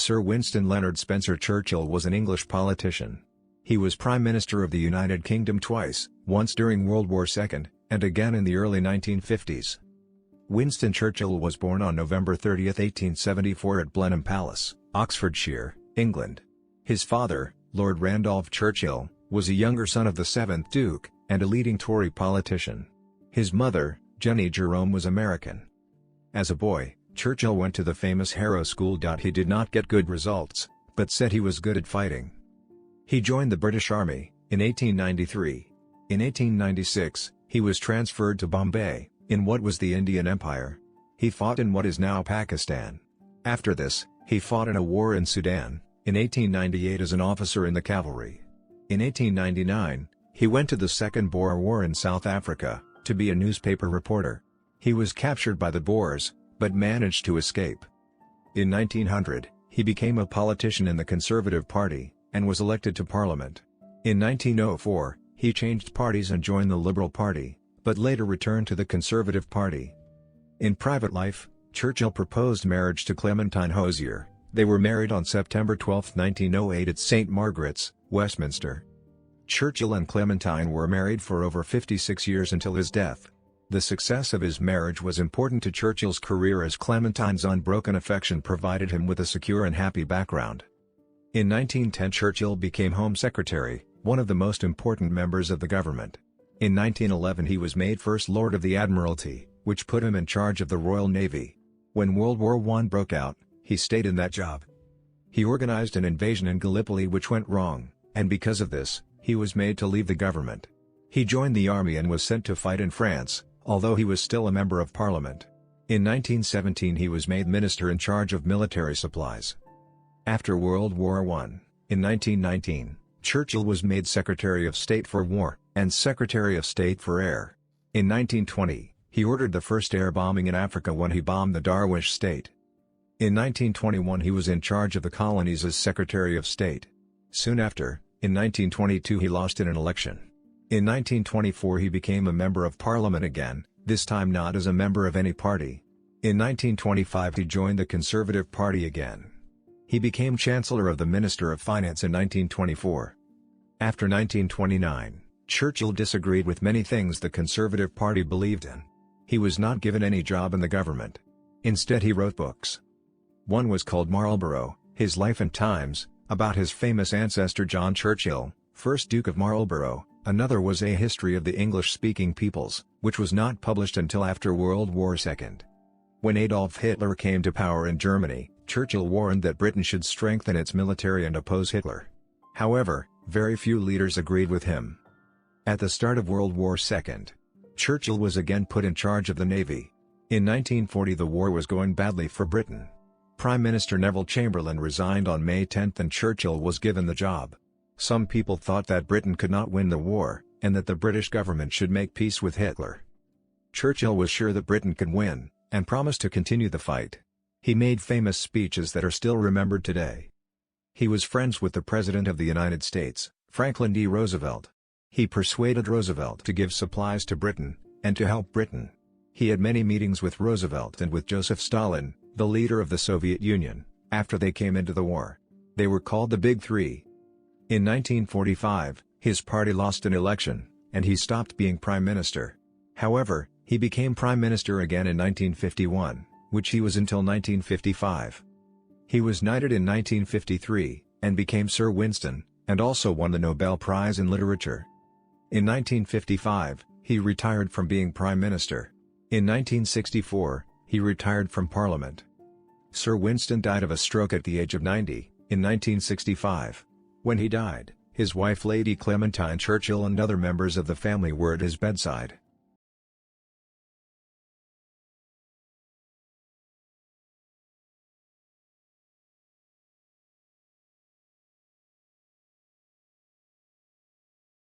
Sir Winston Leonard Spencer Churchill was an English politician. He was Prime Minister of the United Kingdom twice, once during World War II, and again in the early 1950s. Winston Churchill was born on November 30, 1874 at Blenheim Palace, Oxfordshire, England. His father, Lord Randolph Churchill, was a younger son of the 7th Duke, and a leading Tory politician. His mother, Jenny Jerome, was American. As a boy, Churchill went to the famous Harrow School. He did not get good results, but said he was good at fighting. He joined the British Army in 1893. In 1896, he was transferred to Bombay, in what was the Indian Empire. He fought in what is now Pakistan. After this, he fought in a war in Sudan, in 1898 as an officer in the cavalry. In 1899, he went to the Second Boer War in South Africa, to be a newspaper reporter. He was captured by the Boers, but managed to escape. In 1900, he became a politician in the Conservative Party, and was elected to Parliament. In 1904, he changed parties and joined the Liberal Party, but later returned to the Conservative Party. In private life, Churchill proposed marriage to Clementine Hozier. They were married on September 12, 1908 at St. Margaret's, Westminster. Churchill and Clementine were married for over 56 years until his death. The success of his marriage was important to Churchill's career, as Clementine's unbroken affection provided him with a secure and happy background. In 1910, Churchill became Home Secretary, one of the most important members of the government. In 1911 he was made First Lord of the Admiralty, which put him in charge of the Royal Navy. When World War I broke out, he stayed in that job. He organized an invasion in Gallipoli which went wrong, and because of this, he was made to leave the government. He joined the army and was sent to fight in France, although he was still a member of Parliament. In 1917 he was made minister in charge of military supplies. After World War I, in 1919, Churchill was made Secretary of State for War, and Secretary of State for Air. In 1920, he ordered the first air bombing in Africa when he bombed the Darwish state. In 1921 he was in charge of the colonies as Secretary of State. Soon after, in 1922 he lost in an election. In 1924 he became a Member of Parliament again, this time not as a member of any party. In 1925 he joined the Conservative Party again. He became Chancellor of the Minister of Finance in 1924. After 1929, Churchill disagreed with many things the Conservative Party believed in. He was not given any job in the government. Instead he wrote books. One was called Marlborough, His Life and Times, about his famous ancestor John Churchill, 1st Duke of Marlborough. Another was A History of the English-Speaking Peoples, which was not published until after World War II. When Adolf Hitler came to power in Germany, Churchill warned that Britain should strengthen its military and oppose Hitler. However, very few leaders agreed with him. At the start of World War II, Churchill was again put in charge of the Navy. In 1940 the war was going badly for Britain. Prime Minister Neville Chamberlain resigned on May 10 and Churchill was given the job. Some people thought that Britain could not win the war, and that the British government should make peace with Hitler. Churchill was sure that Britain could win, and promised to continue the fight. He made famous speeches that are still remembered today. He was friends with the President of the United States, Franklin D. Roosevelt. He persuaded Roosevelt to give supplies to Britain, and to help Britain. He had many meetings with Roosevelt and with Joseph Stalin, the leader of the Soviet Union, after they came into the war. They were called the Big Three. In 1945, his party lost an election, and he stopped being Prime Minister. However, he became Prime Minister again in 1951, which he was until 1955. He was knighted in 1953, and became Sir Winston, and also won the Nobel Prize in Literature. In 1955, he retired from being Prime Minister. In 1964, he retired from Parliament. Sir Winston died of a stroke at the age of 90, in 1965. When he died, his wife Lady Clementine Churchill and other members of the family were at his bedside.